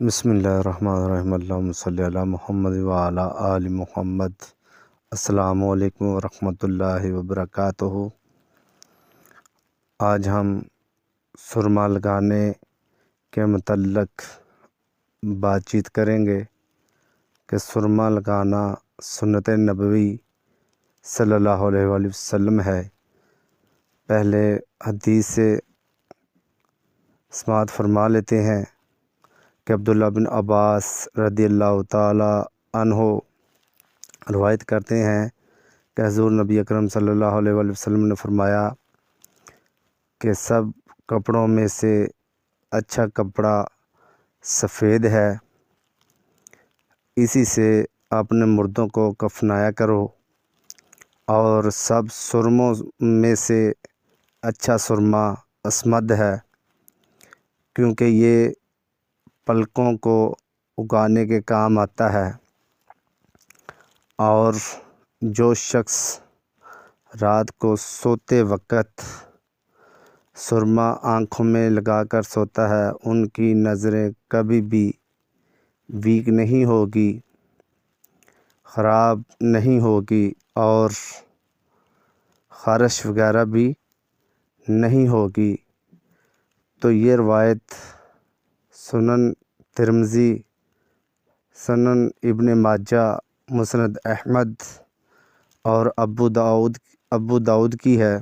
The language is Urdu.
بسم اللہ الرحمن الرحیم، اللہم صلی علی محمد وعلی آل محمد۔ السلام علیکم ورحمۃ اللہ وبرکاتہ۔ آج ہم سرما لگانے کے متعلق بات چیت کریں گے کہ سرما لگانا سنت نبوی صلی اللہ علیہ وآلہ وسلم ہے۔ پہلے حدیث سے سماعت فرما لیتے ہیں کہ عبداللہ بن عباس رضی اللہ تعالی عنہ روایت کرتے ہیں کہ حضور نبی اکرم صلی اللہ علیہ وآلہ وسلم نے فرمایا کہ سب کپڑوں میں سے اچھا کپڑا سفید ہے، اسی سے اپنے مردوں کو کفنایا کرو، اور سب سرموں میں سے اچھا سرما اسمد ہے، کیونکہ یہ پلکوں کو اگانے کے کام آتا ہے۔ اور جو شخص رات کو سوتے وقت سرما آنکھوں میں لگا کر سوتا ہے، ان کی نظریں کبھی بھی ویک نہیں ہوگی، خراب نہیں ہوگی، اور خارش وغیرہ بھی نہیں ہوگی۔ تو یہ روایت سنن ترمذی، سنن ابن ماجہ، مسند احمد اور ابو داؤد کی ہے۔